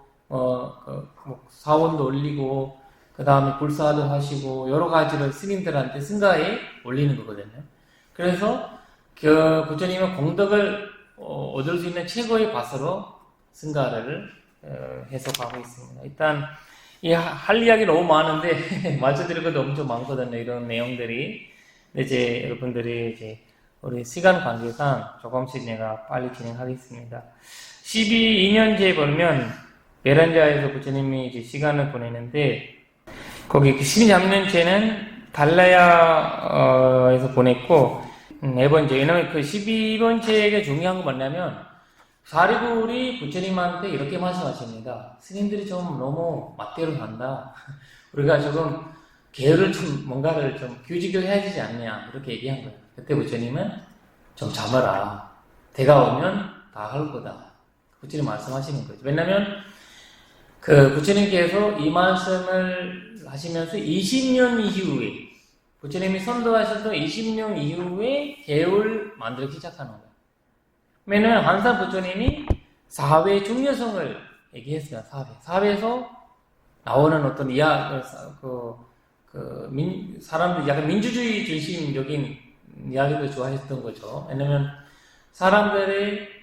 [SPEAKER 1] 사원도 올리고, 그 다음에 불사도 하시고, 여러 가지를 스님들한테 승가에 올리는 거거든요. 그래서 부처님은 공덕을 얻을 수 있는 최고의 밭으로 승가를 해석하고 있습니다. 일단, 할 이야기 너무 많은데, 맞춰드릴 것도 엄청 많거든요, 이런 내용들이. 근데 이제 여러분들이 이제 우리 시간 관계상 조금씩 내가 빨리 진행하겠습니다. 12년째 보면, 베란자에서 부처님이 이제 시간을 보내는데, 거기 12년째는 달라야에서 보냈고, 네 번째. 왜냐면 12번째가 중요한 건 뭐냐면, 사리불이 부처님한테 이렇게 말씀하십니다. 스님들이 좀 너무 맞대로 간다. 우리가 조금 뭔가를 좀 규칙을 해야 되지 않냐. 이렇게 얘기한 거예요. 그때 부처님은 좀 참아라. 대가 오면 다 할 거다. 부처님 말씀하시는 거죠. 왜냐면 부처님께서 이 말씀을 하시면서 20년 이후에 부처님이 선도하셔서 20년 이후에 계율 만들기 시작하는 거예요. 왜냐면 한산 부처님이 사회 중요성을 얘기했어요. 사회에서 나오는 어떤 사람들이 약간 민주주의 중심적인 이야기를 좋아했던 거죠. 왜냐면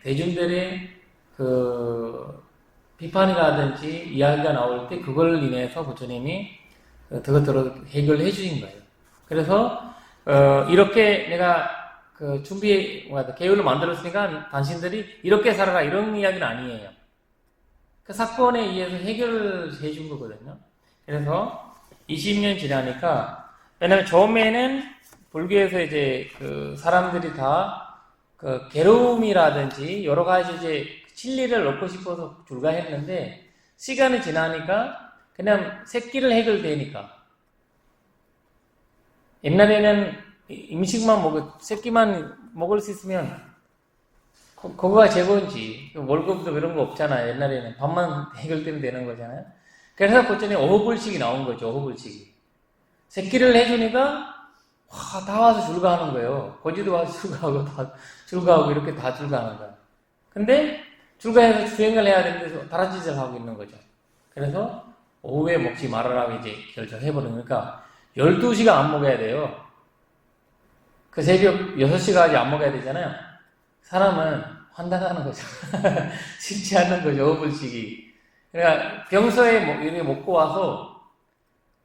[SPEAKER 1] 대중들의 비판이라든지 이야기가 나올 때 그걸 인해서 부처님이 그것들을 해결해 주신 거예요. 그래서 이렇게 내가 계율을 만들었으니까 당신들이 이렇게 살아라 이런 이야기는 아니에요. 그 사건에 의해서 해결해 준 거거든요. 그래서 20년 지나니까, 왜냐면 처음에는 불교에서 이제 사람들이 다 괴로움이라든지 여러 가지 이제 진리를 얻고 싶어서 불가했는데, 시간이 지나니까 그냥 새끼를 해결되니까. 옛날에는 새끼만 먹을 수 있으면, 그거가 최고인지, 월급도 그런 거 없잖아요. 옛날에는 밥만 해결되면 되는 거잖아요. 그래서 부처님 어허불식이 나온 거죠, 어허불식이. 새끼를 해주니까, 다 와서 줄가하는 거예요. 거지도 와서 줄가하고, 이렇게 다 줄가하는 거예요. 근데, 줄가해서 수행을 해야 되는데, 다른 짓을 하고 있는 거죠. 그래서, 오후에 먹지 말아라고 이제 결정해버리니까, 12시간 안 먹어야 돼요. 새벽 6시까지 안 먹어야 되잖아요. 사람은 환단하는 거죠. 쉽지 않는 거죠, 어불식이. 그러니까 평소에 이렇게 먹고 와서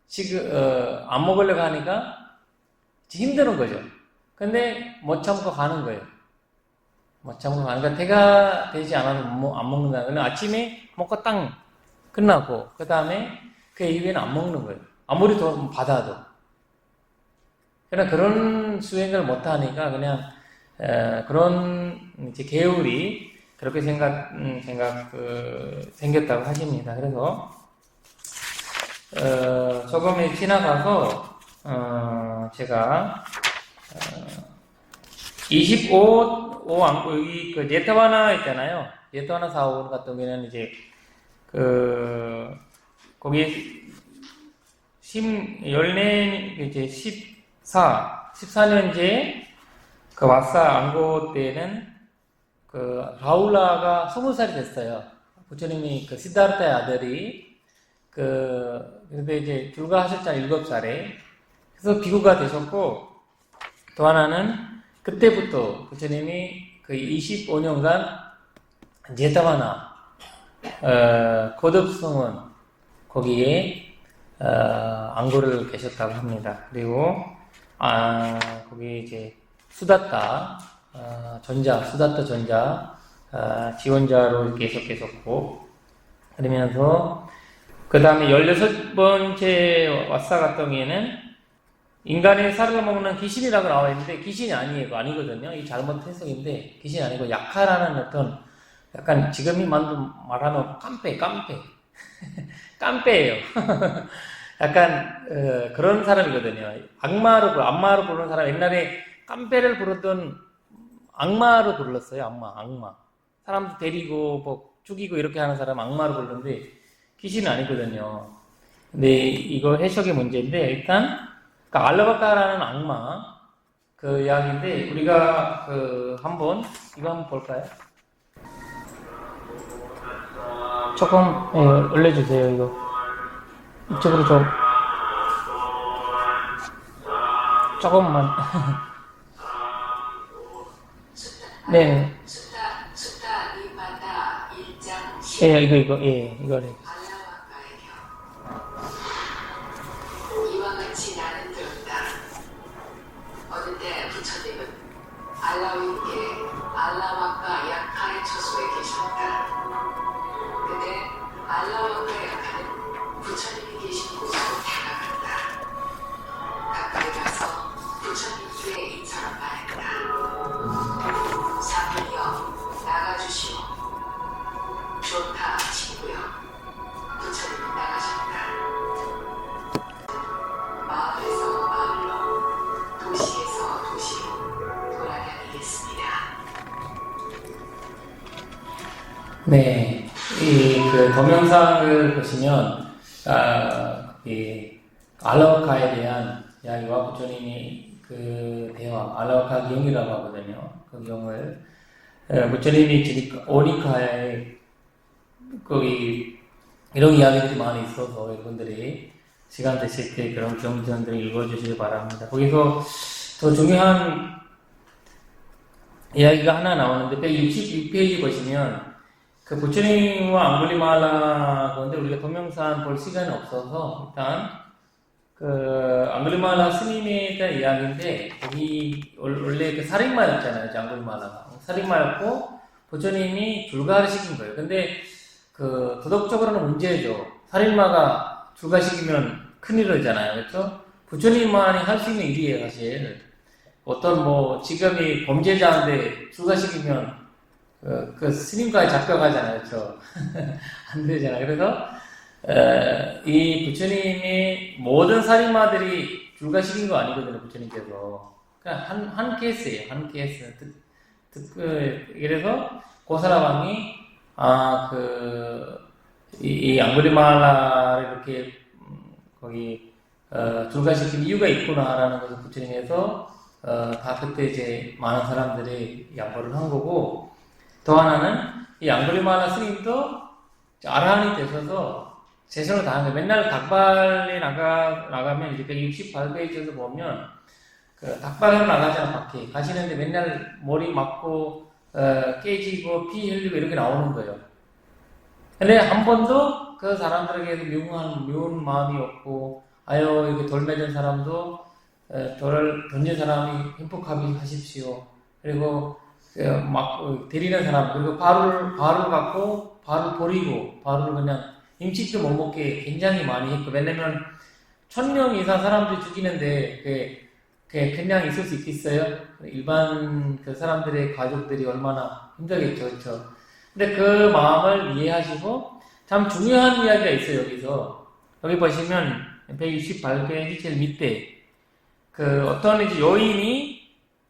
[SPEAKER 1] 지금 안 먹으려고 하니까 힘드는 거죠. 근데 못 참고 가는 거예요. 못 참고 가는 거니까 태가 되지 않아도 안 먹는다. 그냥 아침에 먹고 딱 끝나고 그 다음에 그 이후에는 안 먹는 거예요. 아무리 돈 받아도. 그냥 그런 수행을 못 하니까 그냥 그런 이제 계율이 그렇게 생겼다고 하십니다. 그래서 조금 지나가서 제가 25 여기 그 제타바나 있잖아요. 제타바나 사원 같은 경우에는 이제 거기 14 이제 14년째 그 왓사 안고 때는 그 라울라가 20살이 됐어요. 부처님이 그 시다르타의 아들이 근데 이제 불가하셨잖아요. 7살에. 그래서 비구가 되셨고, 또 하나는 그때부터 부처님이 그 25년간 제타바나 거듭승은 거기에 안고를 계셨다고 합니다. 그리고 거기 이제 수다타 전자 지원자로 계속 계셨고, 그러면서 그 다음에 16번째 왓사 같은 경우에는 인간의 살을 먹는 귀신이라고 나와 있는데 귀신이 아니거든요. 이 잘못 해석인데 귀신이 아니고 약하라는 어떤 약간 지금이 말하면 깜빼예요. 약간 그런 사람이거든요. 악마로 부르는 사람. 옛날에 깜빼를 부르던 악마로 불렀어요. 악마. 사람도 데리고 뭐 죽이고 이렇게 하는 사람 악마로 부르는데 귀신은 아니거든요. 근데 이거 해석의 문제인데 일단 알라바카라는 악마 그 이야기인데 우리가 한번 이거 한번 볼까요? 조금 올려주세요. 이거 이쪽으로 좀 조금만. 네.
[SPEAKER 2] 수타 니파타 1장
[SPEAKER 1] 예, 이거를.
[SPEAKER 2] 이와 같이 나는 들었다. 어느 때 부처님은 알라위께 알라와카 약하의 처소에 계셨다. 그때 알라와카 약하는 부처님이 계신 곳으로 다가갔다. 가까이 가서 부처님께 인사를 말했다. 사부여 나가주시오. 좋다 친구여. 부처님은 나가셨다. 마을에서 마을로, 도시에서 도시로 돌아다니겠습니다.
[SPEAKER 1] 네, 동영상을 보시면 이 알라와카에 대한 이야기와 부처님이 그 대화, 알라와카 경이라고 하거든요. 그 경을 부처님이 오니카에 거기 이런 이야기들이 많이 있어서 여러분들이 시간 되실 때 그런 경전들을 읽어주시기 바랍니다. 거기서 더 중요한 이야기가 하나 나오는데 166페이지 보시면 그 부처님과 앙굴리말라 그런데 우리가 동영상 볼 시간이 없어서 일단 그 앙굴리말라 스님에 대한 이야기인데 거기 원래 그 살인마였잖아요. 앙굴리말라가 살인마였고 부처님이 불가를 시킨 거예요. 근데 그 도덕적으로는 문제죠. 살인마가 불가시키면 큰일이잖아요. 그렇죠? 부처님만이 할 수 있는 일이에요. 사실 어떤 지금이 범죄자인데 불가시키면 그 스님과의 잡혀가잖아요. 그렇죠? 안 되잖아요. 그래서 이 부처님이 모든 살인마들이 불가시킨 거 아니거든요. 부처님께서 그냥 한 케이스예요. 한 케이스. 그래서 고사라왕이 이 앙구리말라를 이렇게 거기 불가시킨 이유가 있구나라는 것을 부처님께서 다 그때 이제 많은 사람들이 양보를 한 거고, 또 하나는 이 앙구리말라 스님도 아라한이 되셔서 최선을 다한 거예요. 맨날 닭발에 나가면 이제 168페이지에서 보면 그 닭발로 나가잖아. 밖에 가시는데 맨날 머리 맞고 깨지고 피 흘리고 이렇게 나오는 거예요. 근데 한 번도 그 사람들에게 미운 마음이 없고, 이렇게 돌 맺은 사람도 돌을 던진 사람이 행복하십시오. 그리고 막 데리는 사람, 그리고 발을 갖고 발을 버리고 발을 그냥 음식도 못 먹게 굉장히 많이 했고, 왜냐면 1000명 이상 사람들이 죽이는데 그냥 있을 수 있겠어요? 일반 그 사람들의 가족들이 얼마나 힘들겠죠, 그렇죠? 근데 그 마음을 이해하시고 참 중요한 이야기가 있어요. 여기 보시면 168페이지 제일 밑에 어떤 이제 여인이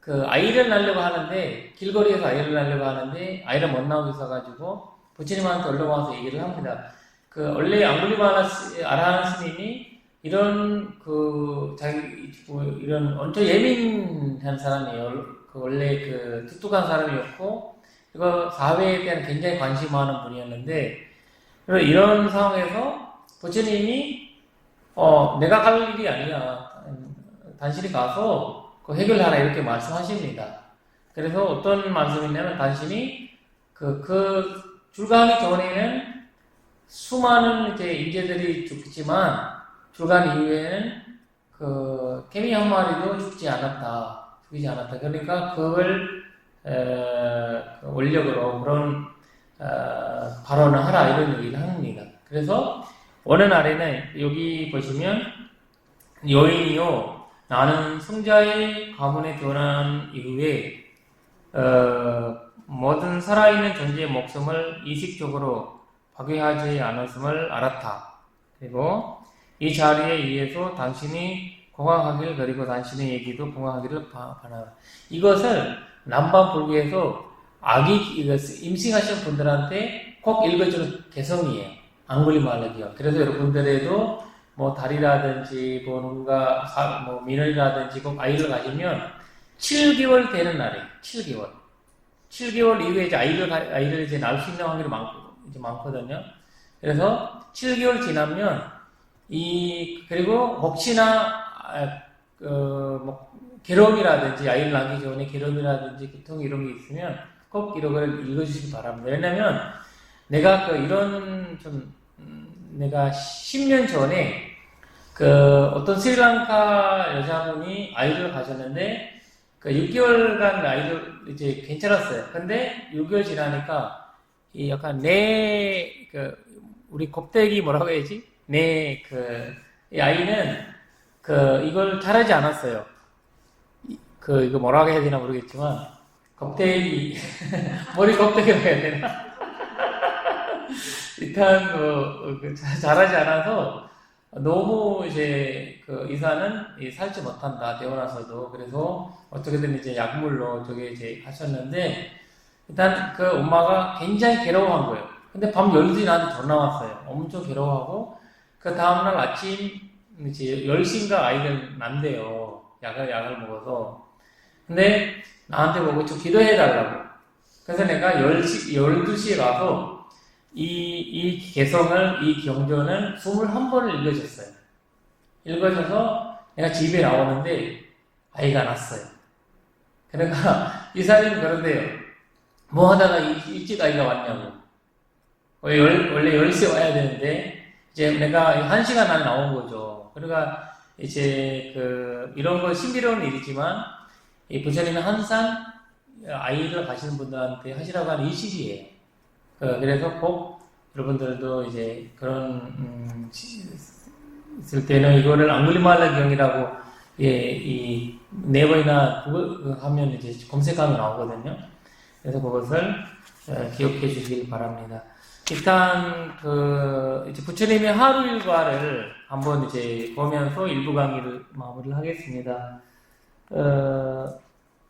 [SPEAKER 1] 아이를 낳으려고 하는데, 길거리에서 아이를 낳으려고 하는데 아이를 못 낳고 있어가지고 부처님한테 올라와서 얘기를 합니다. 원래 아라한 스님이 이런 이런 엄청 예민한 사람이에요. 원래 특특한 사람이었고, 이거 사회에 대한 굉장히 관심 많은 분이었는데, 이런 상황에서 부처님이 내가 갈 일이 아니야. 당신이 가서 해결하라, 이렇게 말씀하십니다. 그래서 어떤 말씀이냐면, 당신이 출가하기 전에는 수많은 이제 인재들이 죽지만 출간 이후에는 개미 한 마리도 죽지 않았다. 그러니까 그걸 원력으로 그런 발언을 하라, 이런 얘기를 합니다. 그래서 어느 날에는 여기 보시면 여인이요, 나는 승자의 가문에 태어난 이후에 모든 살아있는 존재의 목숨을 이식적으로 파괴하지 않았음을 알았다. 그리고 이 자리에 의해서 당신이 공황하기를, 그리고 당신의 얘기도 공황하기를 바라라. 이것을 남반불교에서 임신하신 분들한테 꼭 읽어주는 개성이에요. 앙굴리말라기요. 그래서 여러분들에도 달이라든지 뭔가 민원이라든지 꼭 아이를 가지면 7개월 되는 날이에요. 7개월 이후에 이제 아이를 이제 낳을 수 있는 확률이 많거든요. 그래서 7개월 지나면 그리고 혹시나 괴로움이라든지, 아이를 낳기 전에 괴로움이라든지 고통 이런 게 있으면 꼭 이런 걸 읽어주시기 바랍니다. 왜냐면 내가 내가 10년 전에 어떤 스리랑카 여자분이 아이를 가졌는데 6개월간 아이를 이제 괜찮았어요. 근데 6개월 지나니까 약간 우리 곱대기 뭐라고 해야지? 이 아이는 이걸 잘하지 않았어요. 이거 뭐라고 해야 되나 모르겠지만 곱대기 머리 곱대기라고 해야 되나? 일단 잘하지 않아서 너무 이제 의사는 살지 못한다, 태어나서도. 그래서 어떻게든 이제 약물로 저게 이제 하셨는데, 일단 엄마가 굉장히 괴로워한 거예요. 근데 밤 12시 나한테 전화 왔어요. 엄청 괴로워하고, 다음날 아침 이제 10시인가 아이를 낳는데요. 약을 먹어서. 근데 나한테 보고 좀 기도해달라고. 그래서 내가 12시에 가서 이 개성을, 이 경전을 21번을 읽어줬어요. 읽어줘서 내가 집에 나오는데 아이가 났어요. 그러니까 이사님이 그런데요, 뭐 하다가 일찍 아이가 왔냐고. 원래 10시에 와야 되는데 이제 내가 1시간 안에 나온 거죠. 그러니까 이제 이런 거 신비로운 일이지만 이 부처님은 항상 아이를 가시는 분들한테 하시라고 하는 일식이에요. 그래서 꼭 여러분들도 이제 그런 있을 때는 이거를 앙굴리말라 경이라고 이 네이버나 구글 하면 이제 검색하면 나오거든요. 그래서 그것을 기억해 주시길 바랍니다. 일단 이제 부처님의 하루 일과를 한번 이제 보면서 일부 강의를 마무리를 하겠습니다.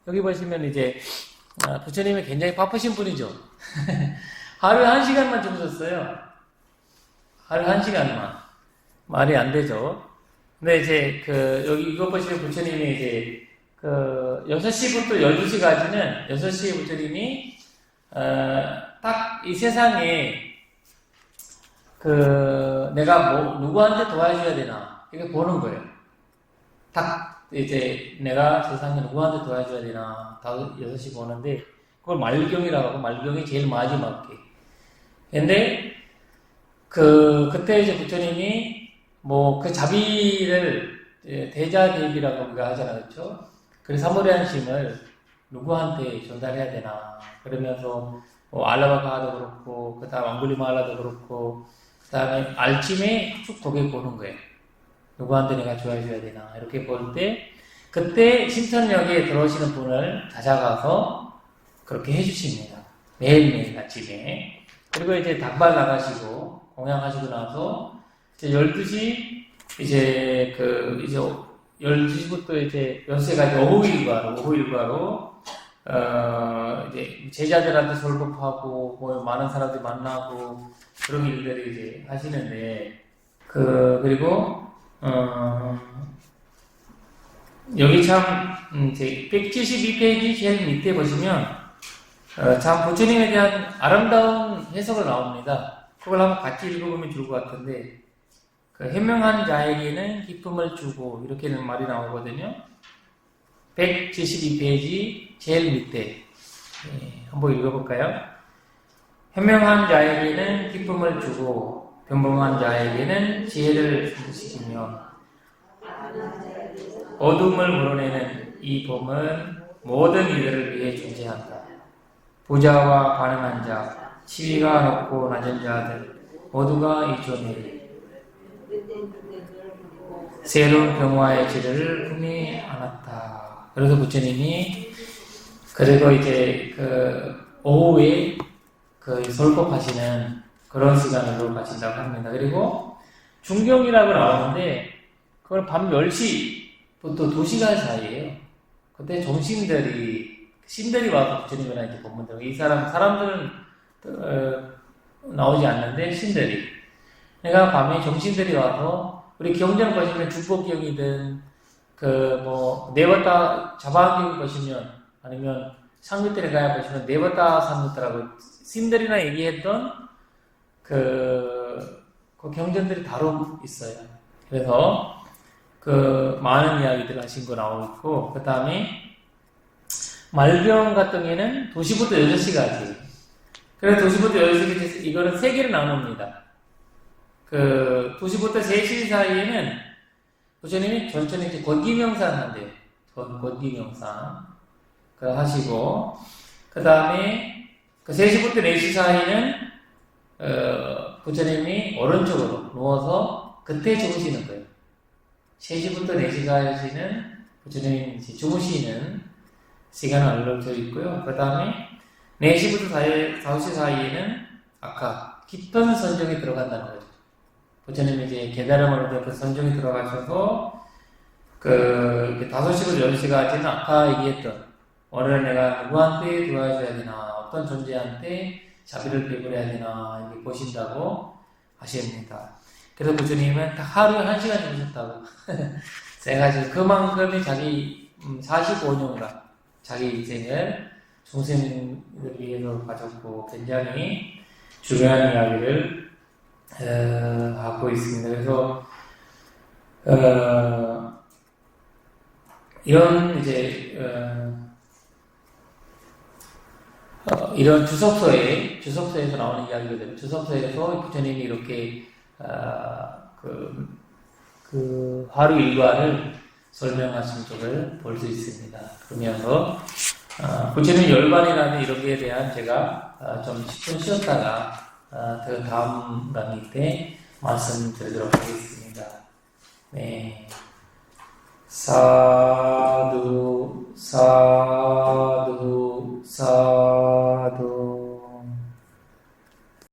[SPEAKER 1] 여기 보시면 이제 부처님이 굉장히 바쁘신 분이죠. 하루에 1시간만 주무셨어요. 하루에 1시간만. 말이 안 되죠. 근데 이제 여기 이거 보시면 부처님이 이제 6시부터 12시까지는 6시에 부처님이 딱 이 세상에 내가 누구한테 도와줘야 되나 이렇게 보는 거예요. 딱 이제 내가 세상에 누구한테 도와줘야 되나 6시 보는데 그걸 말경이라고 하고, 말경이 제일 마지막에. 근데 그때 이제 부처님이 자비를 대자대비라고 우리가 하잖아, 그렇죠? 그래서 사모리안심을 누구한테 전달해야 되나? 그러면서 알라바가도 그렇고, 그 다음 앙굴리말라도 그렇고, 그 다음에 알찜에 쭉 고개 보는 거예요. 누구한테 내가 좋아해줘야 되나? 이렇게 볼 때, 그때 신천역에 들어오시는 분을 찾아가서 그렇게 해주십니다. 매일매일 아침에. 그리고 이제 닭발 나가시고, 공양하시고 나서, 이제 12시, 이제 12시부터 이제 연세가 오후 일과로, 이제 제자들한테 설법하고, 뭐 많은 사람들 만나고, 그런 일들을 이제 하시는데, 그리고, 여기 참, 172페이지 제일 밑에 보시면, 참 부처님에 대한 아름다운 해석을 나옵니다. 그걸 한번 같이 읽어보면 좋을 것 같은데, 현명한 자에게는 기쁨을 주고, 이렇게는 말이 나오거든요. 172페이지 제일 밑에, 한번 읽어볼까요? 현명한 자에게는 기쁨을 주고, 평범한 자에게는 지혜를 주시며, 어둠을 물어내는 이 봄은 모든 이들을 위해 존재한다. 부자와 가난한 자, 지위가 높고 낮은 자들 모두가 이 존에 새로운 평화의 질을 품이 안았다. 그래서 부처님이 그리고 이제 오후에 설법하시는 그런 시간으로 가신다고 합니다. 그리고 중경이라고 나오는데 그걸 밤 10시부터 2시간 사이에요. 그때 신들이 와서 부처님이랑 이제 법문들, 사람들은 나오지 않는데 신들이. 그러니까 밤에 정신들이 와서 우리 경전 보시면 중법경이든 네바타 자바경 보시면 아니면 상류들에 가야 보시면 네바타 상류들하고 신들이나 얘기했던 그 경전들이 다루 있어요. 그래서 많은 이야기들 하신 거 나오고 있고, 그 다음에 말경 같은 경우에는 2시부터 6시까지. 그래서 2시부터 6시까지 이거는 3개로 나눕니다. 2시부터 3시 사이에는 부처님이 천천히 이제 권기명상 한대요. 권기명상. 하시고, 그 다음에 3시부터 4시 사이는 부처님이 오른쪽으로 누워서 그때 주무시는 거예요. 3시부터 4시까지는 부처님이 주무시는 시간을 알려져 있고요. 그 다음에 4시부터 5시 사이에는 아까 깊은 선정에 들어간다는 거죠. 부처님이 이제 깨달음을 얻어 그 선정에 들어가셔서 5시부터 10시까지는 아까 얘기했던 오늘 내가 누구한테 도와줘야 되나, 어떤 존재한테 자비를 베풀어야 되나 이렇게 보신다고 하십니다. 그래서 부처님은 하루에 1시간 주무셨다고. 그래가지고 그만큼의 자기 45년간 자기 인생을 중생을 위해서 가졌고 굉장히 중요한 이야기를 하고 있습니다. 그래서 이런 이런 주석서에서 나오는 이야기거든요. 주석서에서 부처님이 이렇게 하루 일과를 설명하신 쪽을 볼 수 있습니다. 그러면서 부처님 열반이라는 이런 게에 대한 제가 좀 10분 쉬었다가 그 다음 강의 때 말씀드리도록 하겠습니다. 네, 사두 사두 사두